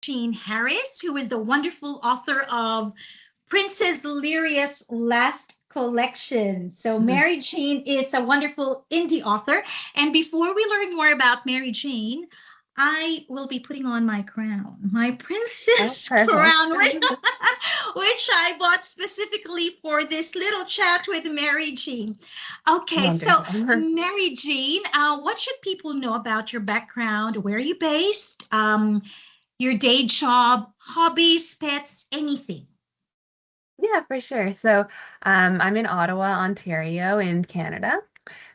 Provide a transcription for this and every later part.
Jean Harris, who is the wonderful author of Princess Lyria's Last Collection. So, Mhm. Mary Jean is a wonderful indie author. And before we learn more about Mary Jean, I will be putting on my crown, my Oh, princess perfect. crown, which I bought specifically for this little chat with Mary Jean. Okay, so Wonderful. Mary Jean, what should people know about your background? Where are you based? Your day job, hobbies, pets, anything. Yeah, for sure. So, I'm in Ottawa, Ontario, in Canada.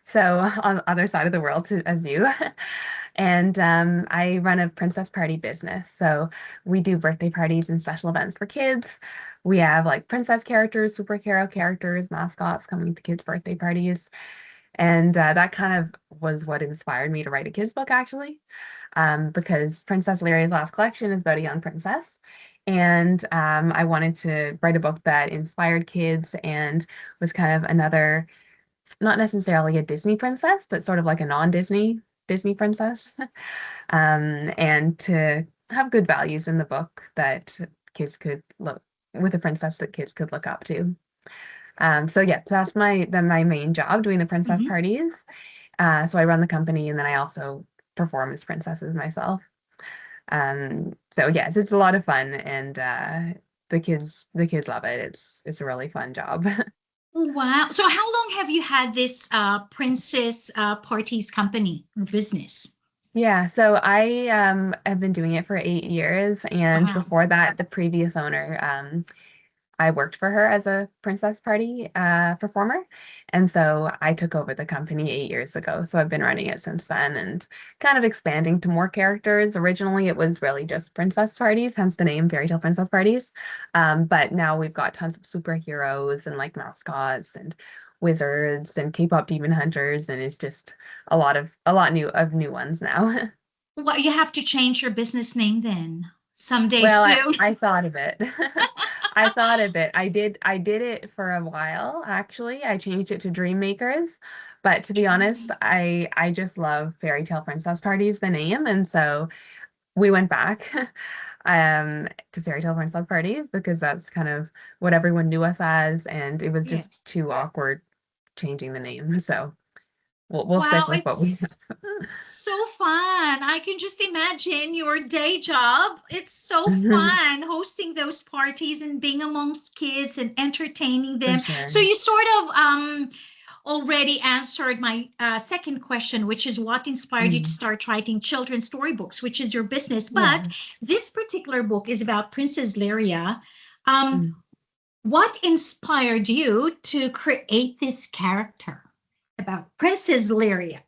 So on the other side of the world as you. And I run a princess party business. So we do birthday parties and special events for kids. We have like princess characters, superhero characters, mascots coming to kids' birthday parties. And that kind of was what inspired me to write a kids' book, actually, because Princess Lyria's Last Collection is about a young princess. And I wanted to write a book that inspired kids and was kind of another, not necessarily a Disney princess, but sort of like a non-Disney princess. And to have good values in the book that kids could look with a princess that kids could look up to. So yeah, that's my main job, doing the princess Mhm. parties. So I run the company and then I also perform as princesses myself. So yes, it's a lot of fun and the kids love it. It's a really fun job. Wow. So how long have you had this princess parties company or business? Yeah, so I have been doing it for 8 years, and Wow. before that, the previous owner, I worked for her as a princess party performer, and so I took over the company 8 years ago. So I've been running it since then, and kind of expanding to more characters. Originally, it was really just princess parties, hence the name Fairy Tale Princess Parties. But now we've got tons of superheroes and like mascots and wizards and K-pop demon hunters, and it's just a lot new ones now. Well, you have to change your business name then someday Well, soon. I thought of it. I thought of it. I did it for a while, actually. I changed it to Dream Makers. But to be honest, Dreammakers. I just love Fairy Tale Princess Parties, the name, and so we went back to Fairy Tale Princess Parties because that's kind of what everyone knew us as, and it was Yeah. just too awkward changing the name. So we'll stick Wow, with what we it's have. so fun. I can just imagine your day job. It's so fun hosting those parties and being amongst kids and entertaining For them. So sure. you sort of already answered my second question, which is what inspired you to Mm, start writing children's storybooks, which is your business. But yeah. this particular book is about Princess Lyria. Um, Mm. what inspired you to create this character about Princess Lyria?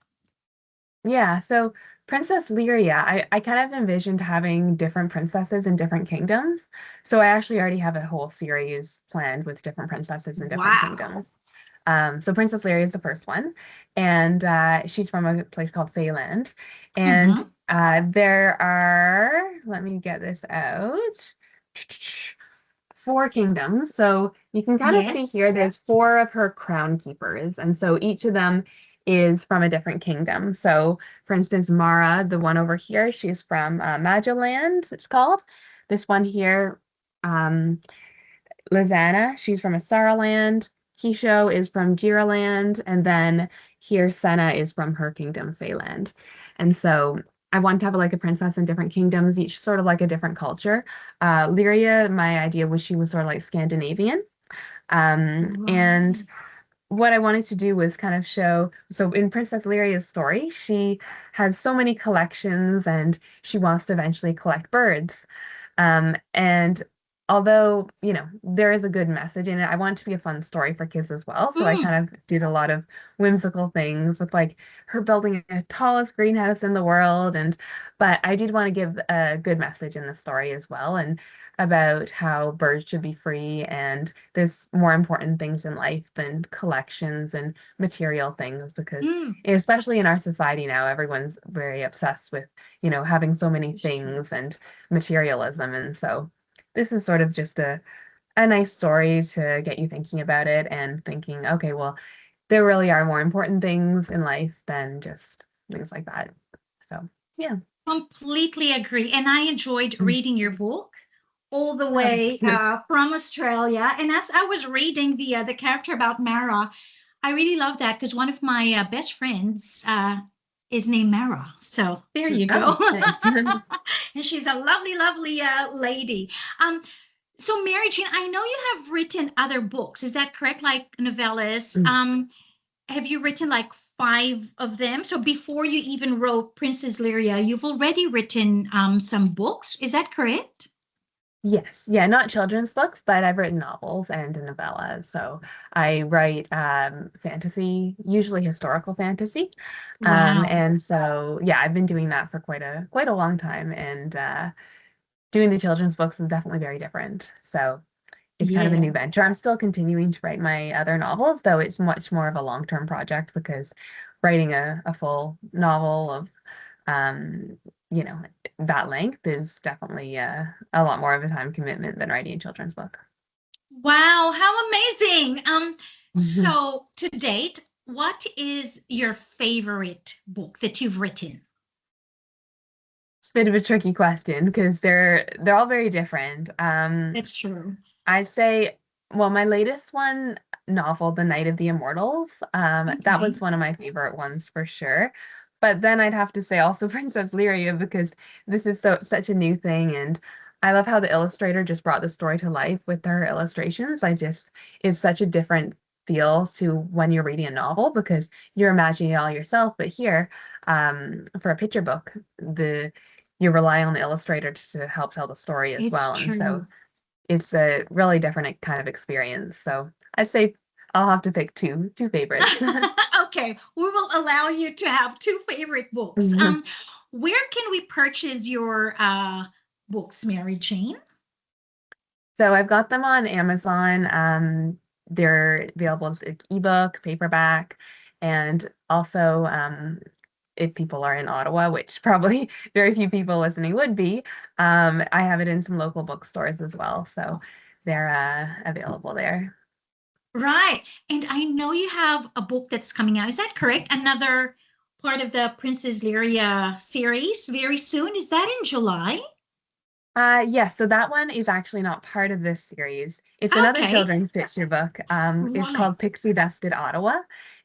Yeah, so Princess Lyria, I kind of envisioned having different princesses in different kingdoms. So I actually already have a whole series planned with different princesses in different Wow. kingdoms. So Princess Lyria is the first one, and she's from a place called Feyland. And Mm-hmm. there are, let me get this out, four kingdoms. So you can kind of see here, Yes. there's four of her crown keepers. And so each of them is from a different kingdom. So, for instance, Mara, the one over here, she's from Magiland, it's called. This one here, um, Lizana, she's from Asaraland. Kisho is from Jiraland, and then here Senna is from her kingdom, Feyland. And so I wanted to have like a princess in different kingdoms, each sort of like a different culture. Lyria, my idea was she was sort of like Scandinavian. And Right. what I wanted to do was kind of show, so in Princess Lyria's story, she has so many collections and she wants to eventually collect birds. And although, there is a good message in it, I want it to be a fun story for kids as well. So I Mm. kind of did a lot of whimsical things with like her building the tallest greenhouse in the world. But I did want to give a good message in the story as well. And about how birds should be free and there's more important things in life than collections and material things because Mm. especially in our society now everyone's very obsessed with having so many It's true. things and materialism, and so this is sort of just a nice story to get you thinking about it and thinking, okay, well, there really are more important things in life than just things like that. So yeah. Completely agree. And I enjoyed Mm. reading your book all the Oh, way thanks. from Australia. And as I was reading the character about Mara, I really love that because one of my best friends is named Mara. So there you Oh, go. nice. And she's a lovely, lovely lady. Um, so Mary Jean, I know you have written other books. Is that correct? Like novellas. Mm. Have you written like five of them? So before you even wrote Princess Lyria, you've already written some books. Is that correct? Yes, yeah, not children's books, but I've written novels and novellas. So I write fantasy, usually historical fantasy. Wow. And so yeah, I've been doing that for quite a long time. And doing the children's books is definitely very different. So it's kind of a Yeah. new venture. I'm still continuing to write my other novels, though it's much more of a long-term project because writing a full novel of um, you know, that length is definitely a lot more of a time commitment than writing a children's book. Wow, how amazing. Mhm. So to date, what is your favorite book that you've written? It's a bit of a tricky question because they're all very different. That's true. I'd say, well, my latest one novel, The Night of the Immortals, that Okay. was one of my favorite ones for sure. But then I'd have to say also Princess Lyria because this is such a new thing, and I love how the illustrator just brought the story to life with her illustrations. It's such a different feel to when you're reading a novel because you're imagining it all yourself. But here, for a picture book, the you rely on the illustrator to help tell the story as It's well, and so true. it's a really different kind of experience. So I'd say I'll have to pick two favorites. Okay, we will allow you to have two favorite books. Where can we purchase your books, Mary Jane? So I've got them on Amazon. They're available as like ebook, paperback, and also if people are in Ottawa, which probably very few people listening would be, I have it in some local bookstores as well. So they're available there. Right. And I know you have a book that's coming out. Is that correct? Another part of the Princess Lyria series very soon. Is that in July? Yes, so that one is actually not part of this series. It's another Okay. children's picture book. It's Right. called Pixie Dusted Ottawa,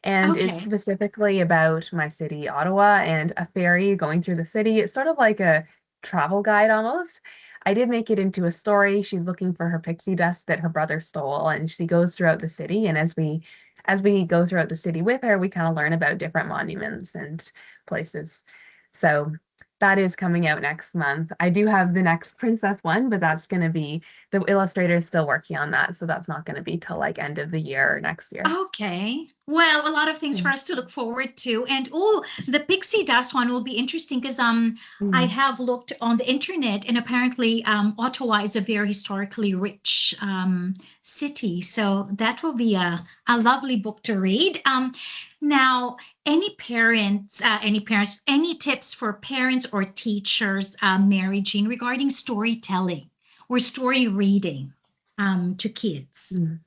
and it's Okay. specifically about my city, Ottawa, and a ferry going through the city. It's sort of like a travel guide almost. I did make it into a story. She's looking for her pixie dust that her brother stole, and she goes throughout the city. And as we go throughout the city with her, we kind of learn about different monuments and places. So that is coming out next month. I do have the next princess one, but that's going to be the illustrator is still working on that, so that's not going to be till like end of the year or next year. Okay. Well, a lot of things for Mm. us to look forward to. And oh, the pixie dust one will be interesting because I Mm. have looked on the internet and apparently Ottawa is a very historically rich city. So that will be a lovely book to read. Now, any tips for parents or teachers, Mary Jean, regarding storytelling or story reading to kids? Mm.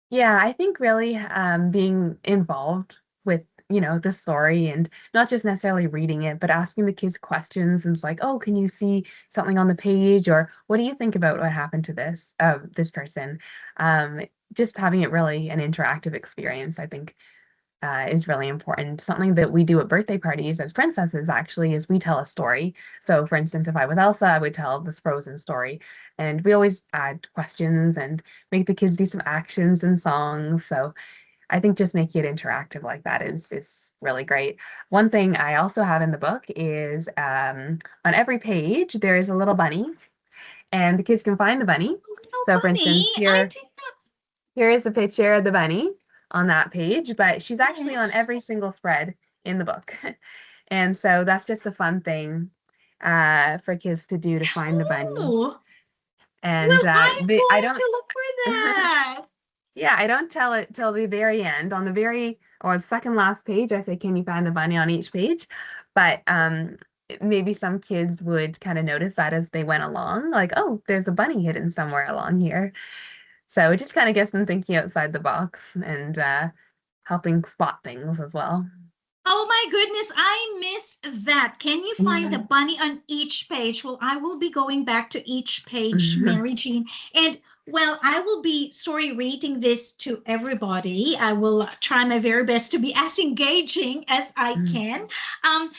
Yeah, I think really being involved with, the story and not just necessarily reading it, but asking the kids questions and it's like, oh, can you see something on the page? Or what do you think about what happened to this person? Um, just having it really an interactive experience, I think is really important. Something that we do at birthday parties as princesses actually is we tell a story. So, for instance, if I was Elsa, I would tell this Frozen story, and we always add questions and make the kids do some actions and songs. So, I think just making it interactive like that is really great. One thing I also have in the book is on every page there is a little bunny, and the kids can find the bunny. Little So, for bunny, instance, I here did here is a picture of the bunny on that page, but she's not. actually on Yes. every single spread in the book. And so that's just a fun thing for kids to do to find the bunny. Oh, And well, I'm I going don't, to look for that. yeah, I don't tell it till the very end. On the very or second last page, I say, "Can you find the bunny on each page?" But maybe some kids would kind of notice that as they went along, like, "Oh, there's a bunny hidden somewhere along here." So it just kind of gets them thinking outside the box and helping spot things as well. Oh my goodness, I miss that. Can you find the bunny on each page? Well, I will be going back to each page, Mary Jean. And well, I will be story reading this to everybody. I will try my very best to be as engaging as I can. Um,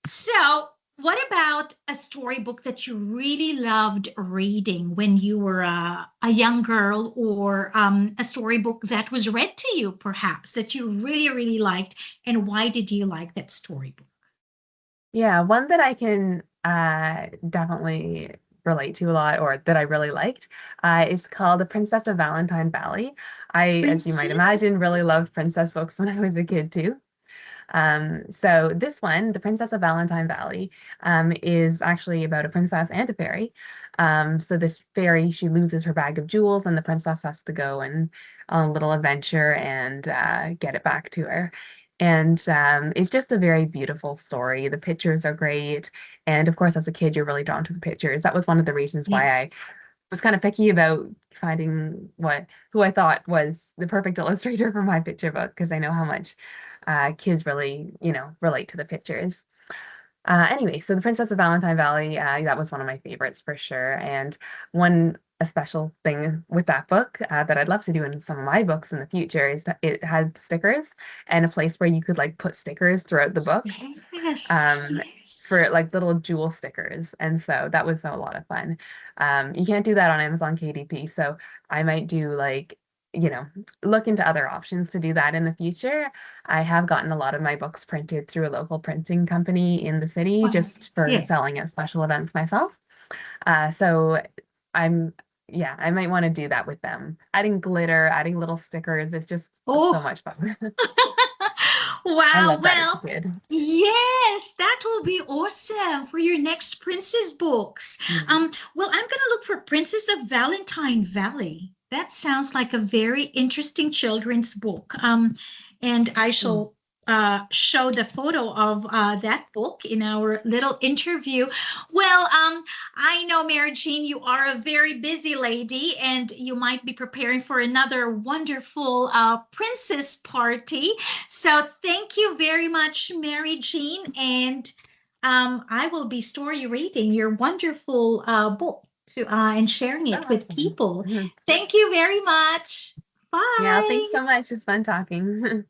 so, what about a storybook that you really loved reading when you were a young girl, or a storybook that was read to you, perhaps, that you really, really liked? And why did you like that storybook? Yeah, one that I can definitely relate to a lot, or that I really liked, is called The Princess of Valentine Valley. As you might Princess? imagine, really loved princess books when I was a kid too. So this one, The Princess of Valentine Valley, is actually about a princess and a fairy. So this fairy, she loses her bag of jewels, and the princess has to go and on a little adventure and get it back to her. And it's just a very beautiful story. The pictures are great. And of course, as a kid, you're really drawn to the pictures. That was one of the reasons Yeah. why I was kind of picky about finding who I thought was the perfect illustrator for my picture book, because I know how much kids really, relate to the pictures. Anyway, so The Princess of Valentine Valley, that was one of my favorites for sure. And a special thing with that book that I'd love to do in some of my books in the future is that it had stickers and a place where you could like put stickers throughout the book, Yes, um, yes. for like little jewel stickers. And so that was a lot of fun. You can't do that on Amazon KDP, so I might do like, you know, look into other options to do that in the future. I have gotten a lot of my books printed through a local printing company in the city Wow. just for Yeah. selling at special events myself. So I'm, yeah, I might want to do that with them. Adding glitter, adding little stickers, it's just so Oh, much fun. I wow. love that as a Well, kid. yes, that will be awesome for your next princess books. Mm. Well, I'm going to look for Princess of Valentine Valley. That sounds like a very interesting children's book. And I Mm. shall show the photo of that book in our little interview. Well, I know, Mary Jean, you are a very busy lady, and you might be preparing for another wonderful princess party. So thank you very much, Mary Jean, and I will be story reading your wonderful book and sharing Oh, it with awesome. people. Mhm. Thank you very much. Yeah, thanks Bye. so much. It's fun talking.